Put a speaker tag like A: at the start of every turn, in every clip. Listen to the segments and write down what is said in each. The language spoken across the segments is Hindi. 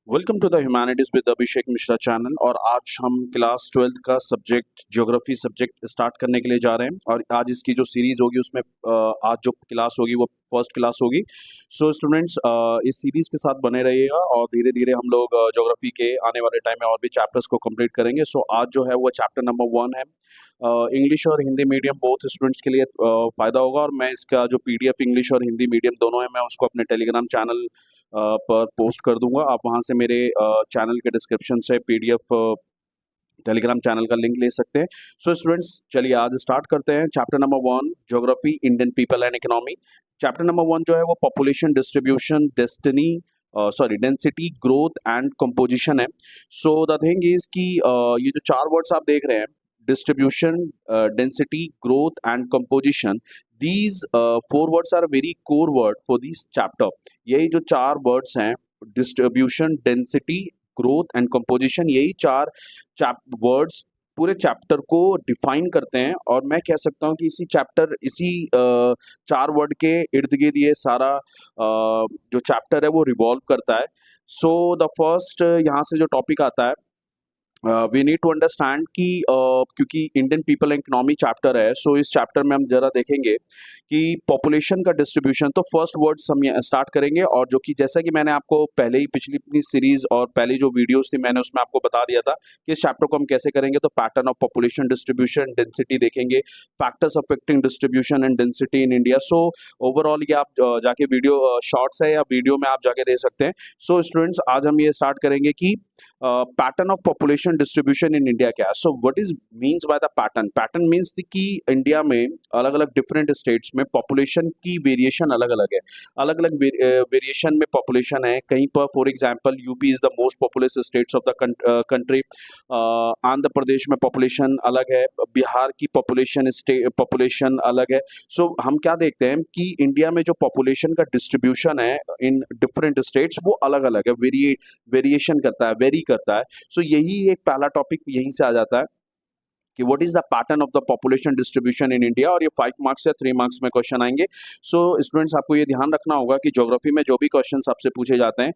A: Welcome to the humanities with Abhishek Mishra channel. और आज हम क्लास 12th का सब्जेक्ट ज्योग्राफी सब्जेक्ट स्टार्ट करने के लिए जा रहे हैं। और आज इसकी जो सीरीज होगी उसमें आज जो क्लास होगी वो फर्स्ट क्लास होगी। सो स्टूडेंट्स, इस सीरीज के साथ बने रहिएगा और धीरे धीरे हम लोग ज्योग्राफी के आने वाले टाइम में और भी चैप्टर्स को कंप्लीट करेंगे। सो आज जो है वो चैप्टर नंबर 1 है। इंग्लिश और हिंदी मीडियम बोथ स्टूडेंट्स के लिए फ़ायदा होगा। और मैं इसका जो पीडीएफ इंग्लिश और हिंदी मीडियम दोनों है, मैं उसको अपने टेलीग्राम चैनल पर पोस्ट कर दूंगा। आप वहां से मेरे चैनल के डिस्क्रिप्शन से पीडीएफ टेलीग्राम चैनल का लिंक ले सकते हैं। सो स्टूडेंट्स, चलिए आज स्टार्ट करते हैं। Chapter number 1 geography, Indian people and economy. Chapter number 1 जो है वो population distribution, density, growth and composition है। सो द थिंग इज कि ये जो चार वर्ड्स आप देख रहे हैं, distribution, density, growth and composition, these four words are very core word for this chapter। यही जो चार वर्ड्स हैं, distribution, density, growth and composition, यही चार वर्ड्स पूरे चैप्टर को डिफाइन करते हैं। और मैं कह सकता हूँ कि इसी चार वर्ड के इर्द गिर्द ये सारा जो चैप्टर है वो रिवॉल्व करता है। सो द फर्स्ट यहाँ से जो टॉपिक आता है, वी नीड टू अंडरस्टैंड कि क्योंकि Indian people and economy chapter है, सो इस चैप्टर में हम जरा देखेंगे कि पॉपुलेशन का डिस्ट्रीब्यूशन। तो फर्स्ट वर्ड्स हम स्टार्ट करेंगे, और जो कि जैसा कि मैंने आपको पहले ही पिछली अपनी सीरीज और पहली जो वीडियोस थी मैंने उसमें आपको बता दिया था कि इस चैप्टर को हम कैसे करेंगे। तो pattern of population distribution, density देखेंगे, factors affecting distribution and density in India. So overall ये आप जाके वीडियो शॉर्ट्स है या वीडियो में आप जाके देख सकते हैं। सो स्टूडेंट्स, आज हम ये स्टार्ट करेंगे कि pattern of population distribution in India क्या है। So what is means by the pattern means कि इंडिया में अलग अलग डिफरेंट स्टेट्स में पॉपुलेशन की वेरिएशन अलग अलग है। अलग अलग वेरिएशन में पॉपुलेशन है। कहीं पर for example UP is the most populous states of the country. Andhra Pradesh में पॉपुलेशन अलग है, बिहार की पॉपुलेशन अलग है। सो हम क्या देखते हैं कि इंडिया में जो पॉपुलेशन का डिस्ट्रीब्यूशन है इन डिफरेंट स्टेट्स वो अलग अलग है, वेरिएशन करता है, वेरी करता है। सो यही एक पहला टॉपिक यहीं से आ जाता है कि what is the pattern of the population distribution in India. और ये 5 मार्क्स या 3 मार्क्स में क्वेश्चन आएंगे। सो स्टूडेंट्स, आपको ये ध्यान रखना होगा कि ज्योग्राफी में जो भी क्वेश्चंस आपसे पूछे जाते हैं,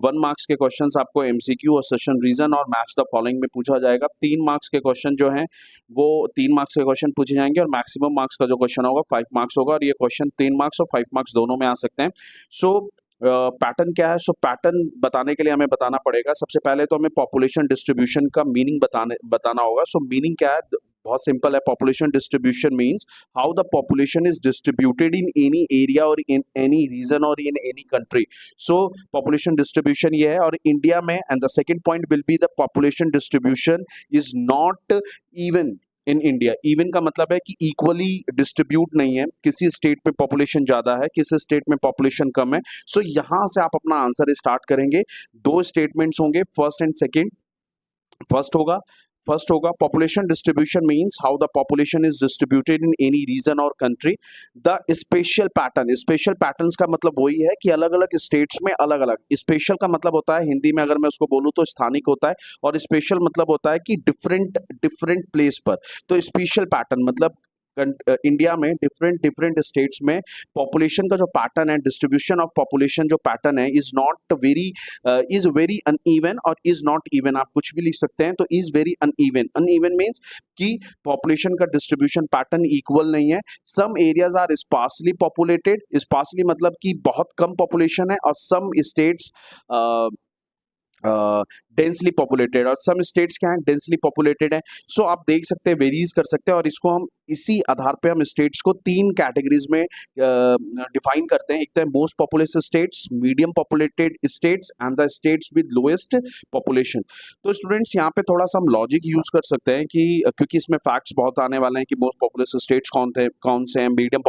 A: 1 मार्क्स के क्वेश्चंस आपको एमसीक्यू और सेशन रीजन और मैच द फॉलोइंग में पूछा जाएगा। 3 मार्क्स के क्वेश्चन जो हैं वो 3 मार्क्स के क्वेश्चन पूछे जाएंगे, और मैक्सिमम मार्क्स का जो क्वेश्चन होगा 5 मार्क्स होगा। और ये क्वेश्चन 3 मार्क्स और 5 मार्क्स दोनों में आ सकते हैं। सो पैटर्न क्या है? सो पैटर्न बताने के लिए हमें बताना पड़ेगा। सबसे पहले तो हमें पॉपुलेशन डिस्ट्रीब्यूशन का मीनिंग बताना होगा। सो मीनिंग क्या है? बहुत सिंपल है। Population distribution means how the population is distributed in any area और इन एनी रीजन और in any country. So population distribution ये है। और इंडिया में, and the second point will be the population distribution is not even in India. Even का मतलब है कि इक्वली डिस्ट्रीब्यूट नहीं है, किसी स्टेट में पॉपुलेशन ज्यादा है, किसी स्टेट में पॉपुलेशन कम है। सो यहां से आप अपना आंसर स्टार्ट करेंगे। 2 स्टेटमेंट्स होंगे, फर्स्ट एंड सेकेंड। फर्स्ट होगा population distribution means how the population is distributed in any region और कंट्री। द स्पेशल पैटर्न्स का मतलब वही है कि अलग अलग स्टेट्स में अलग अलग। स्पेशल का मतलब होता है, हिंदी में अगर मैं उसको बोलूं तो स्थानिक होता है, और स्पेशल मतलब होता है कि डिफरेंट प्लेस पर। तो स्पेशल पैटर्न मतलब इंडिया में डिफरेंट स्टेट्स में पॉपुलेशन का जो पैटर्न है, डिस्ट्रीब्यूशन ऑफ पॉपुलेशन जो पैटर्न है, इज वेरी अनइवन और इज नॉट इवन। आप कुछ भी लिख सकते हैं। तो इज वेरी अनइवन मीन्स कि पॉपुलेशन का डिस्ट्रीब्यूशन पैटर्न इक्वल नहीं है। Some areas are sparsely populated. Sparsely मतलब कि बहुत कम पॉपुलेशन है, और सम स्टेट्स डेंसली पॉपुलेटेड, और सम स्टेट्स क्या हैं, डेंसली पॉपुलेटेड है। सो आप देख सकते हैं, वेरीज कर सकते हैं। और इसको हम इसी आधार पे हम स्टेट्स को 3 कैटेगरीज में डिफाइन करते हैं। एक तो है most populous states, medium populated states and the states with lowest population. तो स्टूडेंट्स, यहाँ पे थोड़ा सा हम लॉजिक यूज कर सकते हैं कि क्योंकि इसमें फैक्ट्स बहुत आने वाले हैं कि मोस्ट पॉपुलस स्टेट्स कौन से हैं, मीडियम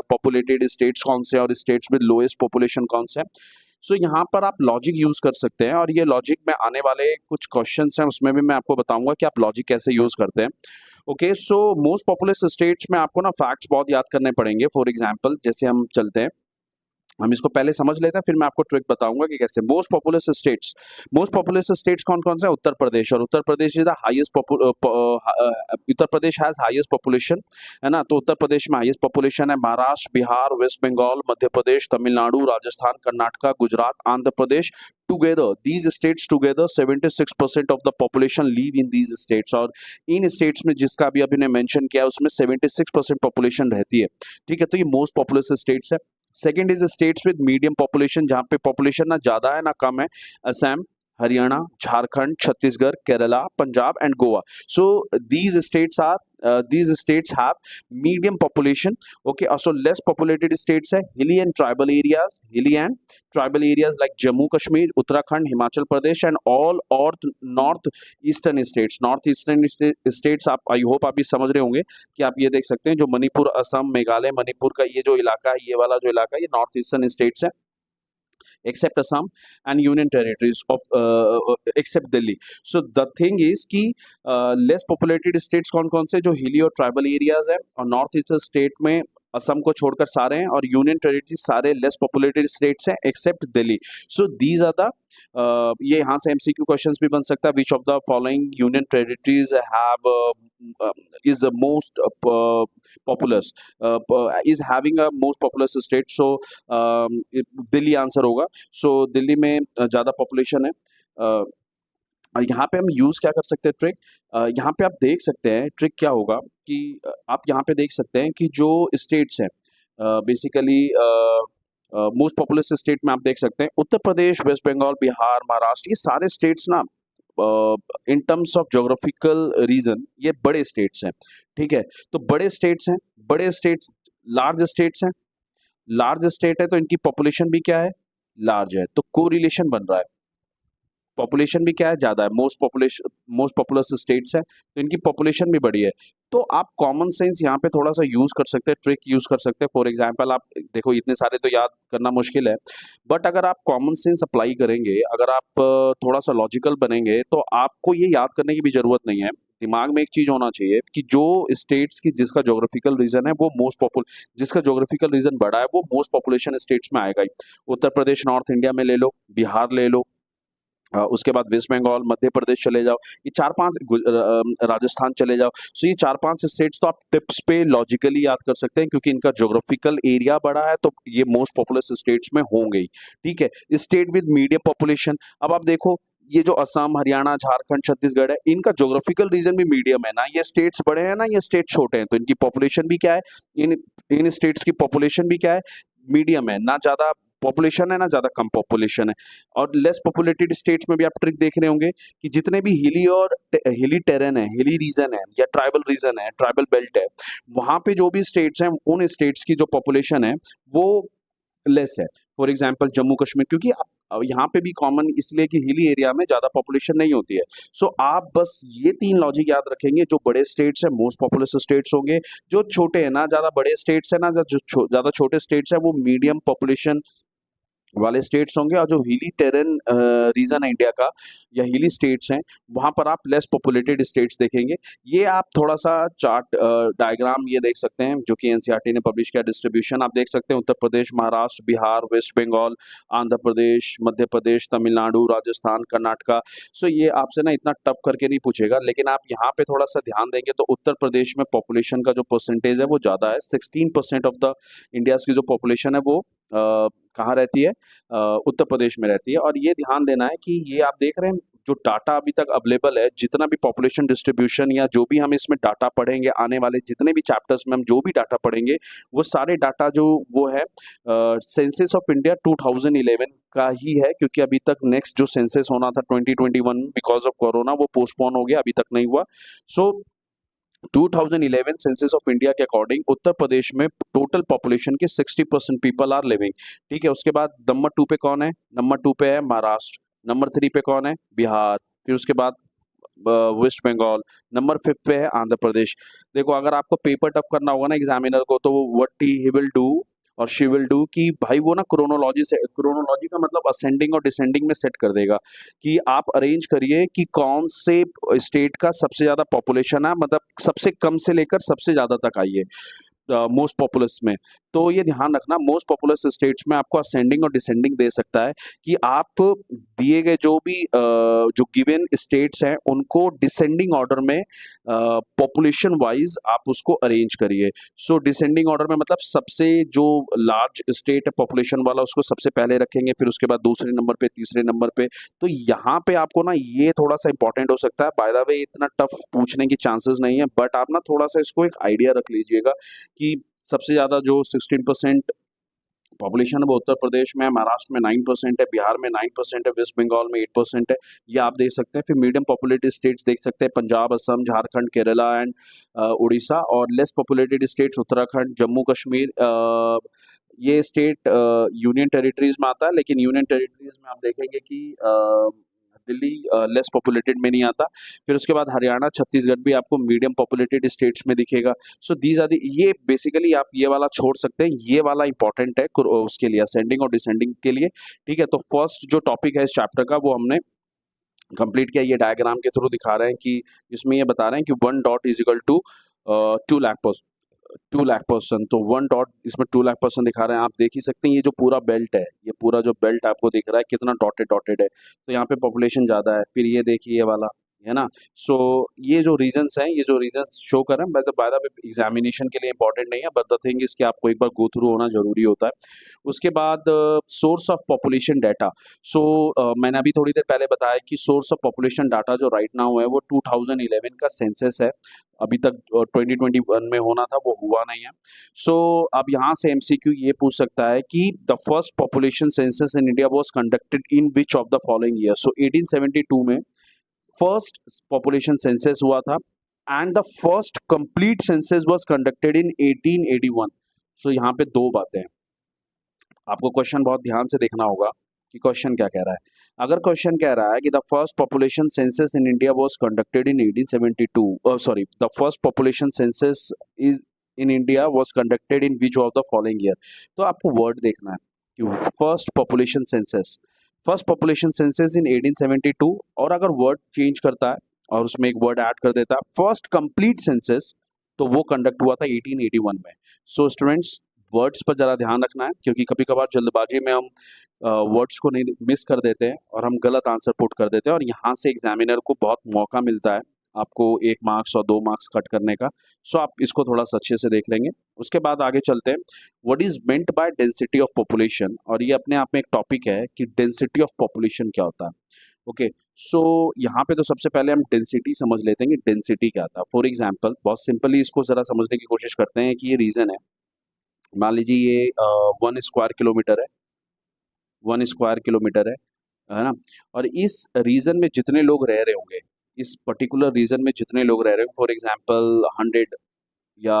A: पॉपुलेटेड स्टेट्स कौन से हैं, और स्टेट्स विद लोएस्ट पॉपुलेशन कौन से हैं। सो यहाँ पर आप लॉजिक यूज कर सकते हैं, और ये लॉजिक में आने वाले कुछ क्वेश्चंस हैं उसमें भी मैं आपको बताऊंगा कि आप लॉजिक कैसे यूज करते हैं। Okay, so most populous states में आपको ना फैक्ट्स बहुत याद करने पड़ेंगे। फॉर एग्जांपल जैसे हम चलते हैं, हम इसको पहले समझ लेते हैं, फिर मैं आपको ट्रिक बताऊंगा कि कैसे। मोस्ट पॉपुलस स्टेट्स कौन कौन से हैं? उत्तर प्रदेश, और Uttar Pradesh is the highest Uttar Pradesh has highest population, है ना। तो उत्तर प्रदेश में हाईएस्ट पॉपुलेशन है। Maharashtra, Bihar, West Bengal, Madhya Pradesh, Tamil Nadu, Rajasthan, Karnataka, Gujarat, Andhra Pradesh, together these states together 76% of the population live in these states, और इन स्टेट्स में जिसका भी अभी ने मेंशन किया उसमें 76% पॉपुलेशन रहती है, ठीक है। तो ये मोस्ट पॉपुलस स्टेट्स है। Second is states with medium population, जहाँ पे पॉपुलेशन ना ज्यादा है ना कम है। Assam, Haryana, Jharkhand, Chhattisgarh, Kerala, Punjab and Goa. So these states have medium population, okay। Also less populated states है hilly and tribal areas like Jammu Kashmir, Uttarakhand, Himachal Pradesh and all और नॉर्थ ईस्टर्न स्टेट्स। आप आई होप आप ये समझ रहे होंगे कि आप ये देख सकते हैं जो मणिपुर, असम, मेघालय, मणिपुर का ये जो इलाका है, ये वाला जो इलाका है, ये नॉर्थ ईस्टर्न स्टेट्स है, except Assam and union territories of except Delhi. So the thing is कि less populated states कौन कौन से, जो हिली और ट्राइबल एरियाज है, और नॉर्थ ईस्ट स्टेट में असम को छोड़कर सारे हैं, और यूनियन टेरिटरी सारे लेस पॉपुलेटेड स्टेट्स हैं except Delhi. So these are the ये यहाँ से एमसीक्यू क्वेश्चंस भी बन सकता है। Which of the following union territories have is most populous is having a most populous state. So Delhi answer होगा। सो दिल्ली में ज़्यादा पॉपुलेशन है। और यहाँ पे हम यूज़ क्या कर सकते हैं ट्रिक, यहाँ पे आप देख सकते हैं ट्रिक क्या होगा कि आप यहाँ पे देख सकते हैं कि जो स्टेट्स हैं बेसिकली मोस्ट पॉपुलस स्टेट में आप देख सकते हैं उत्तर प्रदेश, वेस्ट बंगाल, बिहार, महाराष्ट्र, ये सारे स्टेट्स ना in terms of geographical region ये बड़े स्टेट्स हैं, ठीक है। तो बड़े स्टेट्स हैं, बड़े स्टेट्स लार्ज स्टेट्स हैं, लार्ज स्टेट है तो इनकी पॉपुलेशन भी क्या है, लार्ज है, तो कोरिलेशन बन रहा है। पॉपुलेशन भी क्या है, ज्यादा है, मोस्ट पॉपुलस स्टेट्स है तो इनकी पॉपुलेशन भी बड़ी है। तो आप कॉमन सेंस यहाँ पे थोड़ा सा यूज कर सकते हैं, ट्रिक यूज कर सकते हैं। फॉर एग्जांपल आप देखो इतने सारे तो याद करना मुश्किल है, बट अगर आप कॉमन सेंस अप्लाई करेंगे, अगर आप थोड़ा सा लॉजिकल बनेंगे, तो आपको ये याद करने की भी जरूरत नहीं है। दिमाग में एक चीज होना चाहिए कि जो स्टेट्स की जिसका जोग्राफिकल रीजन है वो जिसका जोग्राफिकल रीजन बड़ा है वो मोस्ट पॉपुलेशन स्टेट्स में आएगा ही। उत्तर प्रदेश नॉर्थ इंडिया में ले लो, बिहार ले लो, उसके बाद वेस्ट बंगाल, मध्य प्रदेश चले जाओ, ये 4-5 राजस्थान चले जाओ। सो ये 4-5 स्टेट्स तो आप टिप्स पे लॉजिकली याद कर सकते हैं क्योंकि इनका ज्योग्राफिकल एरिया बड़ा है तो ये मोस्ट पॉपुलस स्टेट्स में होंगे ही, ठीक है। स्टेट विद मीडियम पॉपुलेशन, अब आप देखो ये जो असम, हरियाणा, झारखंड, छत्तीसगढ़ है, इनका ज्योग्राफिकल रीजन भी मीडियम है ना, ये स्टेट्स बड़े हैं ना ये स्टेट छोटे हैं, तो इनकी पॉपुलेशन भी क्या है, इन स्टेट्स की पॉपुलेशन भी क्या है, मीडियम है, ना ज्यादा पॉपुलेशन है ना ज्यादा कम पॉपुलेशन है। और लेस पॉपुलेटेड स्टेट्स में भी आप ट्रिक देख रहे होंगे कि जितने भी हिली टेरेन है, हिली रीजन है या ट्राइबल रीजन है, ट्राइबल बेल्ट है, वहां पे जो भी स्टेट्स हैं उन स्टेट्स की जो पॉपुलेशन है वो लेस है। फॉर एग्जाम्पल जम्मू कश्मीर, क्योंकि यहाँ पे भी कॉमन इसलिए कि हिली एरिया में ज्यादा पॉपुलेशन नहीं होती है। सो आप बस ये 3 लॉजिक याद रखेंगे, जो बड़े स्टेट्स है मोस्ट पॉपुलस स्टेट्स होंगे, जो छोटे हैं ना ज्यादा बड़े स्टेट्स है ना जो ज्यादा छोटे स्टेट्स है वो मीडियम पॉपुलेशन वाले स्टेट्स होंगे, और जो हिली टेरेन रीजन है इंडिया का या हिली स्टेट्स हैं वहां पर आप लेस पॉपुलेटेड स्टेट्स देखेंगे। ये आप थोड़ा सा चार्ट डायग्राम ये देख सकते हैं जो कि एनसीईआरटी ने पब्लिश किया, डिस्ट्रीब्यूशन आप देख सकते हैं उत्तर प्रदेश, महाराष्ट्र, बिहार, वेस्ट बंगाल, आंध्र प्रदेश, मध्य प्रदेश, तमिलनाडु, राजस्थान, कर्नाटका। सो ये आपसे ना इतना टफ करके नहीं पूछेगा, लेकिन आप यहाँ पे थोड़ा सा ध्यान देंगे तो उत्तर प्रदेश में पॉपुलेशन का जो परसेंटेज है वो ज्यादा है। 16% ऑफ द इंडिया की जो पॉपुलेशन है वो कहाँ रहती है, उत्तर प्रदेश में रहती है। और ये ध्यान देना है कि ये आप देख रहे हैं जो डाटा अभी तक अवेलेबल है, जितना भी पॉपुलेशन डिस्ट्रीब्यूशन या जो भी हम इसमें डाटा पढ़ेंगे, आने वाले जितने भी चैप्टर्स में हम जो भी डाटा पढ़ेंगे, वो सारे डाटा जो वो है सेंसस ऑफ इंडिया 2011 का ही है, क्योंकि अभी तक नेक्स्ट जो सेंसस होना था 2021 बिकॉज ऑफ कोरोना वो पोस्टपोन हो गया, अभी तक नहीं हुआ। सो 2011 सेंसस ऑफ इंडिया के अकॉर्डिंग उत्तर प्रदेश में टोटल पॉपुलेशन के 60% पीपल आर लिविंग, ठीक है। उसके बाद नंबर 2 पे कौन है, नंबर 2 पे है महाराष्ट्र, नंबर 3 पे कौन है, बिहार, फिर उसके बाद वेस्ट बंगाल, नंबर 5 पे है आंध्र प्रदेश। देखो अगर आपको पेपर टफ करना होगा ना एग्जामिनर को, तो वो व्हाट ही विल डू और शी विल डू कि भाई वो ना क्रोनोलॉजी का मतलब असेंडिंग और डिसेंडिंग में सेट कर देगा कि आप अरेंज करिए कि कौन से स्टेट का सबसे ज्यादा पॉपुलेशन है, मतलब सबसे कम से लेकर सबसे ज्यादा तक आइए। मोस्ट पॉपुलस में। तो ये ध्यान रखना, मोस्ट पॉपुलस स्टेट्स में आपको असेंडिंग और डिसेंडिंग दे सकता है कि आप दिए गए जो भी जो गिवन स्टेट्स हैं उनको डिसेंडिंग ऑर्डर में पॉपुलेशन वाइज आप उसको अरेंज करिए। सो डिसेंडिंग ऑर्डर में मतलब सबसे जो लार्ज स्टेट है पॉपुलेशन वाला उसको सबसे पहले रखेंगे, फिर उसके बाद दूसरे नंबर पे, तीसरे नंबर पे। तो यहाँ पे आपको ना ये थोड़ा सा इंपॉर्टेंट हो सकता है। बाय द वे इतना टफ पूछने की चांसेस नहीं है, बट आप ना थोड़ा सा इसको एक आइडिया रख लीजिएगा कि सबसे ज्यादा जो 16% पॉपुलेशन है वो उत्तर प्रदेश में है, महाराष्ट्र में 9% है, बिहार में 9% है, वेस्ट बंगाल में 8% है। ये आप देख सकते हैं। फिर मीडियम पॉपुलेटेड स्टेट्स देख सकते हैं, पंजाब, असम, झारखंड, केरला एंड उड़ीसा। और less populated states Uttarakhand, Jammu Kashmir. ये स्टेट यूनियन टेरिटरीज में आता है, लेकिन यूनियन टेरिटरीज में आप देखेंगे कि दिल्ली लेस पॉपुलेटेड में नहीं आता। फिर उसके बाद हरियाणा, छत्तीसगढ़ भी आपको मीडियम पॉपुलेटेड स्टेट्स में दिखेगा। सो दीज आर ये बेसिकली आप ये वाला छोड़ सकते हैं, ये वाला इंपॉर्टेंट है उसके लिए, असेंडिंग और डिसेंडिंग के लिए। ठीक है, तो फर्स्ट जो टॉपिक है इस चैप्टर का वो हमने कंप्लीट किया। ये डायग्राम के थ्रू दिखा रहे हैं कि इसमें ये बता रहे हैं कि 1 dot is equal to 2 lakh person. तो 1 डॉट इसमें 2 लाख पर्सन दिखा रहे हैं। आप देख ही सकते हैं ये जो पूरा बेल्ट है, ये पूरा जो बेल्ट आपको दिख रहा है कितना डॉटेड डॉटेड है। तो यहाँ पे पॉपुलेशन ज्यादा है। फिर ये देखिए ये वाला है ना। सो ये जो रीजंस हैं, ये जो रीजंस शो कर रहे हैं, बाय द वे एग्जामिनेशन के लिए इंपॉर्टेंट नहीं है, बट द थिंग इज कि आपको एक बार गो थ्रू होना जरूरी होता है। उसके बाद सोर्स ऑफ पॉपुलेशन डाटा। सो मैंने अभी थोड़ी देर पहले बताया कि सोर्स ऑफ पॉपुलेशन डाटा जो राइट नाउ है वो 2011 का सेंसस है। अभी तक 2021 में होना था, वो हुआ नहीं है। सो अब यहाँ से एमसीक्यू ये पूछ सकता है कि the first population census in India was conducted in which of the following year. So 1872 में फर्स्ट पॉपुलेशन सेंसस हुआ था, and the first complete census was conducted in 1881। So यहाँ पे दो बातें हैं, आपको क्वेश्चन बहुत ध्यान से देखना होगा कि क्वेश्चन क्या कह रहा है। अगर क्वेश्चन कह रहा है कि the first population census in India was conducted in 1872, sorry, the first population census is in India was conducted in which of the following year, तो आपको वर्ड देखना है कि फर्स्ट पॉपुलेशन सेंसस इन 1872, और अगर वर्ड चेंज करता है और उसमें एक वर्ड ऐड कर देता है फर्स्ट कंप्लीट सेंसस, तो वो कंडक्ट हुआ था 1881 में। सो स्टूडेंट्स वर्ड्स पर ज़रा ध्यान रखना है, क्योंकि कभी कभार जल्दबाजी में हम वर्ड्स को नहीं मिस कर देते हैं और हम गलत आंसर पुट कर देते हैं, और यहाँ से एग्जामिनर को बहुत मौका मिलता है आपको 1 मार्क्स और 2 मार्क्स कट करने का। सो आप इसको थोड़ा सा अच्छे से देख लेंगे। उसके बाद आगे चलते हैं, what is meant by density of population, और ये अपने आप में एक टॉपिक है कि डेंसिटी ऑफ पॉपुलेशन क्या होता है। ओके, सो यहाँ पे तो सबसे पहले हम डेंसिटी समझ लेते हैं कि डेंसिटी क्या था। फॉर एग्जाम्पल बहुत सिंपली इसको ज़रा समझने की कोशिश करते हैं कि ये रीजन है। मान लीजिए ये 1 स्क्वायर किलोमीटर है, 1 स्क्वायर किलोमीटर है ना। और इस रीजन में जितने लोग रह रहे होंगे, इस पर्टिकुलर रीजन में जितने लोग रह रहे हैं, फॉर एग्जांपल 100 या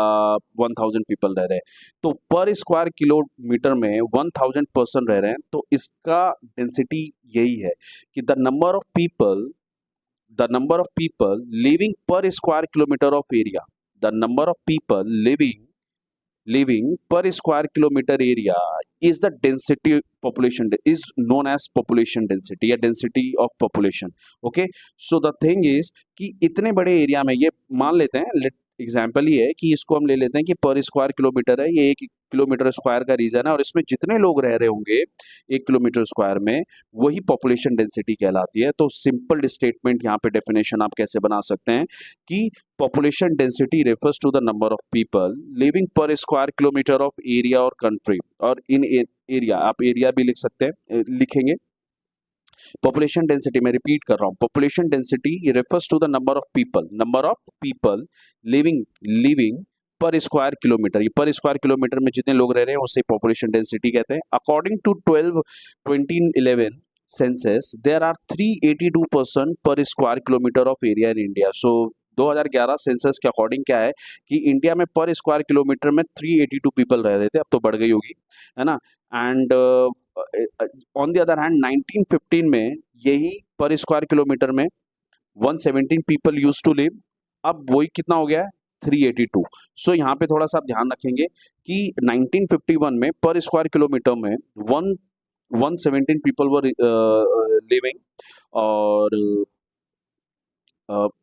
A: 1000 पीपल रह रहे हैं, तो पर स्क्वायर किलोमीटर में 1000 पर्सन रह रहे हैं, तो इसका डेंसिटी यही है कि the number of people living per square kilometre of area, the number of people living per square kilometer area is the density population is known as population density या density of population. Okay, so the thing is कि इतने बड़े एरिया में, ये मान लेते हैं एग्जाम्पल ही है कि इसको हम ले लेते हैं कि पर स्क्वायर किलोमीटर है, ये 1 किलोमीटर स्क्वायर का रीजन है, और इसमें जितने लोग रह रहे होंगे 1 किलोमीटर स्क्वायर में, वही पॉपुलेशन डेंसिटी कहलाती है। तो सिंपल स्टेटमेंट यहाँ पे डेफिनेशन आप कैसे बना सकते हैं कि population density refers to the number of people living per square kilometer of area or country, और in area आप एरिया भी लिख सकते हैं, लिखेंगे। पॉपुलेशन डेंसिटी मैं रिपीट कर रहा हूँ, population density refers to the number of people living per square kilometre. ये पर स्क्वायर किलोमीटर में जितने लोग रह रहे हैं उसे पॉपुलेशन डेंसिटी कहते हैं। According to 2011 census there are 382 person per square kilometre of area in India. So 2011 census के अकॉर्डिंग क्या है कि इंडिया में पर स्क्वायर किलोमीटर में 382 पीपल रह रहे थे, अब तो बढ़ गई होगी, है ना। And on the other hand 1915 में यही पर स्क्वायर किलोमीटर में 117 पीपल यूज टू लिव, अब वही कितना हो गया है 382। सो यहाँ पे थोड़ा सा आप ध्यान रखेंगे कि 1951 में पर स्क्वायर किलोमीटर में 117 पीपल वर लिविंग, और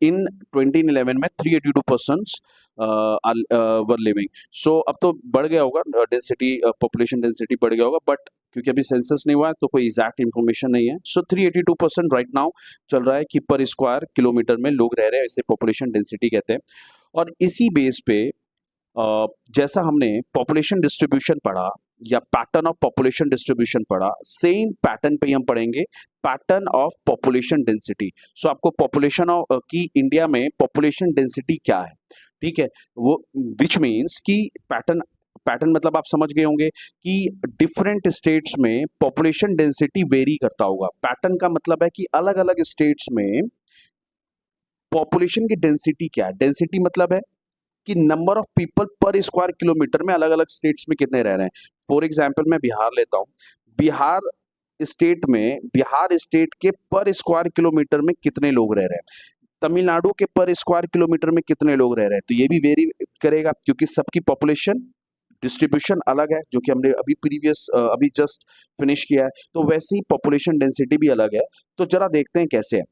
A: इन 2011 में 382 पर्सन वर लिविंग। सो अब तो बढ़ गया होगा डेंसिटी, पॉपुलेशन डेंसिटी बढ़ गया होगा, बट क्योंकि अभी सेंसस नहीं हुआ है तो कोई एग्जैक्ट इन्फॉर्मेशन नहीं है। सो 382% राइट नाउ चल रहा है कि पर स्क्वायर किलोमीटर में लोग रह रहे हैं, इसे पॉपुलेशन डेंसिटी कहते हैं। और इसी बेस पे जैसा हमने पॉपुलेशन डिस्ट्रीब्यूशन पढ़ा या पैटर्न ऑफ पॉपुलेशन डिस्ट्रीब्यूशन पढ़ा, सेम पैटर्न पे ही हम पढ़ेंगे पैटर्न ऑफ पॉपुलेशन डेंसिटी। सो आपको पॉपुलेशन की इंडिया में पॉपुलेशन डेंसिटी क्या है, ठीक है, वो विच मीन्स कि पैटर्न, पैटर्न मतलब आप समझ गए होंगे कि डिफरेंट स्टेट्स में पॉपुलेशन डेंसिटी वेरी करता होगा। पैटर्न का मतलब है कि अलग अलग स्टेट्स में पॉपुलेशन की डेंसिटी क्या है। डेंसिटी मतलब है कि नंबर ऑफ पीपल पर स्क्वायर किलोमीटर में अलग अलग स्टेट्स में कितने रह रहे हैं। फॉर एग्जाम्पल मैं बिहार लेता हूँ, बिहार बिहार स्टेट के पर स्क्वायर किलोमीटर में कितने लोग रह रहे हैं, तमिलनाडु के पर स्क्वायर किलोमीटर में कितने लोग रह रहे हैं, तो ये भी वेरी करेगा क्योंकि सबकी पॉपुलेशन डिस्ट्रीब्यूशन अलग है, जो कि हमने अभी जस्ट फिनिश किया है। तो वैसे ही पॉपुलेशन डेंसिटी भी अलग है। तो जरा देखते हैं कैसे है।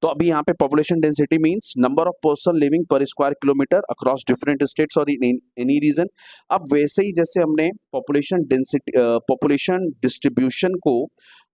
A: तो अभी यहाँ पे population density means number of person living per square kilometre across different states और इन एनी रीजन। अब वैसे ही जैसे हमने पॉपुलेशन डिस्ट्रीब्यूशन को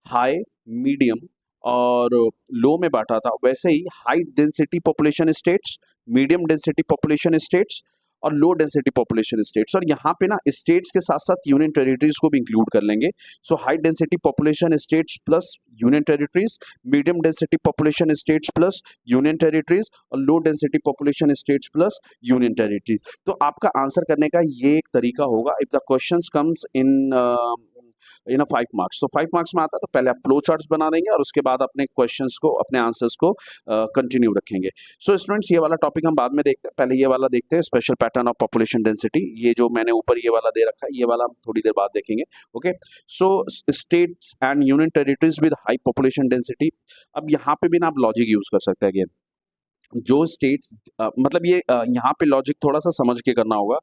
A: हाई, मीडियम और लो में बांटा था, वैसे ही high density population states, medium density population states और लो डेंसिटी पॉपुलेशन स्टेट्स। और यहाँ पे ना स्टेट्स के साथ साथ यूनियन टेरिटरीज को भी इंक्लूड कर लेंगे। So high density population states plus union territories, medium density population states plus union territories और low density population states plus union territories. तो आपका आंसर करने का ये एक तरीका होगा if the questions comes in 5 marks. तो 5 मार्क्स में आता है तो पहले आप फ्लो चार्ट्स बना देंगे और उसके बाद अपने क्वेश्चंस को, अपने आंसर्स को कंटिन्यू रखेंगे। सो स्टूडेंट्स, ये वाला टॉपिक हम बाद में देखते हैं, पहले ये वाला देखते हैं, special pattern of population density. ये जो मैंने ऊपर ये वाला दे रखा है, ये वाला हम थोड़ी देर बाद देखेंगे। Okay, so states and union territories with high population density. अब यहाँ पे भी ना आप लॉजिक यूज कर सकते हैं अगेन। जो स्टेट्स मतलब ये यहाँ पे लॉजिक थोड़ा सा समझ के करना होगा।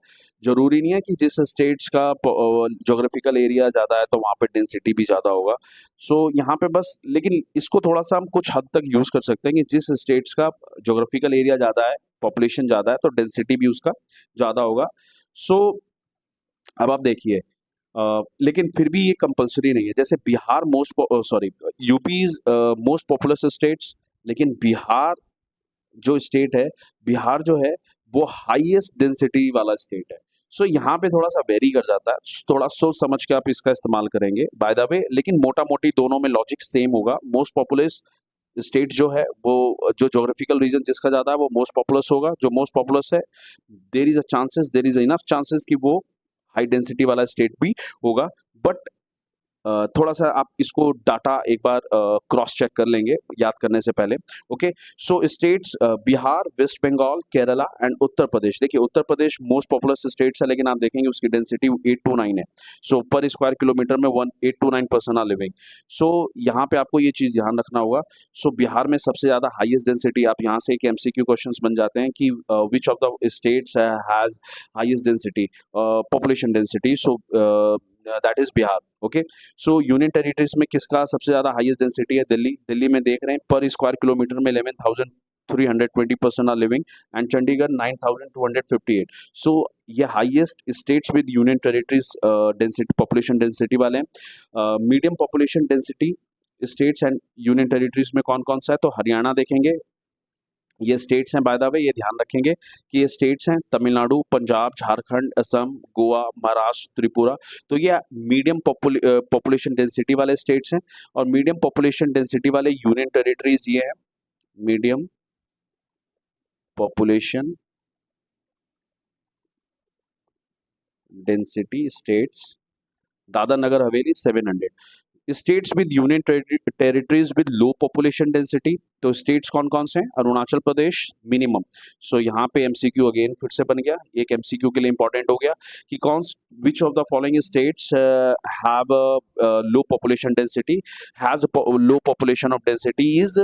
A: जरूरी नहीं है कि जिस स्टेट्स का ज्योग्राफिकल एरिया ज्यादा है तो वहाँ पे डेंसिटी भी ज्यादा होगा। सो यहाँ पे बस, लेकिन इसको थोड़ा सा हम कुछ हद तक यूज कर सकते हैं कि जिस स्टेट्स का ज्योग्राफिकल एरिया ज्यादा है, पॉपुलेशन ज्यादा है, तो डेंसिटी भी उसका ज्यादा होगा। सो अब आप देखिए, लेकिन फिर भी ये कंपलसरी नहीं है। जैसे Bihar UP is most populous states, लेकिन बिहार जो स्टेट है, बिहार जो है वो हाईएस्ट डेंसिटी वाला स्टेट है। सो यहाँ पे थोड़ा सा वेरी कर जाता है, थोड़ा सोच समझ के आप इसका इस्तेमाल करेंगे बाय द वे, लेकिन मोटा मोटी दोनों में लॉजिक सेम होगा। मोस्ट पॉपुलस स्टेट जो है वो, जो ज्योग्राफिकल रीजन जिसका ज्यादा है वो मोस्ट पॉपुलस होगा। जो मोस्ट पॉपुलस है, देयर इज इनफ चांसेस कि वो हाई डेंसिटी वाला स्टेट भी होगा। बट थोड़ा सा आप इसको डाटा एक बार क्रॉस चेक कर लेंगे याद करने से पहले। Okay, so states Bihar, West Bengal, Kerala and Uttar Pradesh. देखिए Uttar Pradesh most populous states है, लेकिन आप देखेंगे उसकी डेंसिटी 829 है। सो पर स्क्वायर किलोमीटर में 1829 पर्सन आर लिविंग। सो यहाँ पे आपको ये चीज ध्यान रखना होगा। सो बिहार में सबसे ज्यादा हाईएस्ट डेंसिटी, आप यहाँ से एक एमसीक्यू क्वेश्चंस बन जाते हैं कि विच of the states has highest density, population density. So that is Bihar. Okay, so union territories में किसका सबसे ज्यादा हाईएस्ट डेंसिटी है? दिल्ली। दिल्ली में देख रहे हैं पर स्क्वायर किलोमीटर में 11,320 person are living and Chandigarh 9,258। So ये highest states with union territories density, population density वाले हैं। Medium population density states and union territories में कौन कौन सा है? तो हरियाणा देखेंगे, ये स्टेट्स हैं बाय द वे, ये ध्यान रखेंगे कि ये स्टेट्स हैं तमिलनाडु, पंजाब, झारखंड, असम, गोवा, महाराष्ट्र, त्रिपुरा। तो ये मीडियम पॉपुलेशन डेंसिटी वाले स्टेट्स हैं। और मीडियम पॉपुलेशन डेंसिटी वाले यूनियन टेरिटरीज ये हैं, medium population density states, Dadra Nagar Haveli 700। States with union territories with low population density, तो स्टेट्स कौन कौन से हैं? अरुणाचल प्रदेश मिनिमम। सो यहाँ पे एमसीक्यू अगेन फिर से बन गया, एक एमसीक्यू के लिए इंपॉर्टेंट हो गया कि कौन, which of the following states have low population density, has low population of density is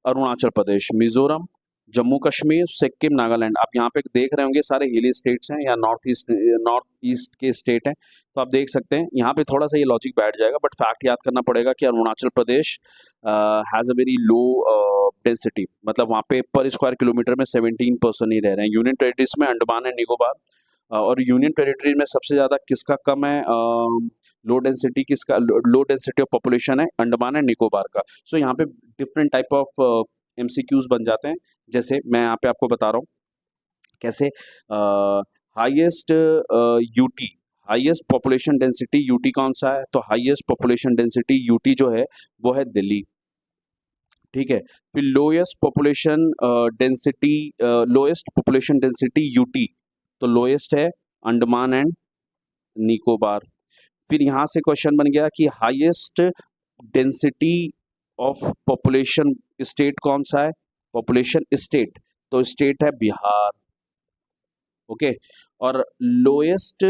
A: Arunachal Pradesh, Mizoram, Jammu Kashmir, Sikkim, Nagaland. आप यहाँ पे देख रहे होंगे सारे हिली स्टेट्स हैं या नॉर्थ ईस्ट के स्टेट हैं। तो आप देख सकते हैं यहाँ पे थोड़ा सा ये लॉजिक बैठ जाएगा, बट फैक्ट याद करना पड़ेगा कि Arunachal Pradesh has a very low density, मतलब वहाँ पे पर स्क्वायर किलोमीटर में 17 पर्सन ही रह रहे हैं। यूनियन टेरिटरीज में अंडमान एंड निकोबार, और यूनियन टेरिटरी में सबसे ज़्यादा किसका कम है, लो डेंसिटी ऑफ पॉपुलेशन है अंडमान एंड निकोबार का। सो यहाँ पे डिफरेंट टाइप ऑफ एमसीक्यूज बन जाते हैं, जैसे मैं यहाँ पे आपको बता रहा हूँ कैसे। Highest UT, highest population density UT कौन सा है, तो हाईएस्ट पॉपुलेशन डेंसिटी यूटी जो है वो है दिल्ली, ठीक है। फिर लोएस्ट पॉपुलेशन डेंसिटी यूटी, तो लोएस्ट है अंडमान एंड निकोबार। फिर यहाँ से क्वेश्चन बन गया कि highest density of population state कौन सा है, पॉपुलेशन स्टेट, तो स्टेट है बिहार, ओके। और lowest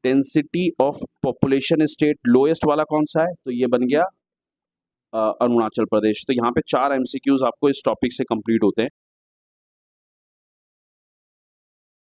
A: density of population state, lowest वाला कौन सा है, तो ये बन गया अरुणाचल प्रदेश। तो यहाँ पे 4 एमसीक्यूज आपको इस टॉपिक से कंप्लीट होते हैं।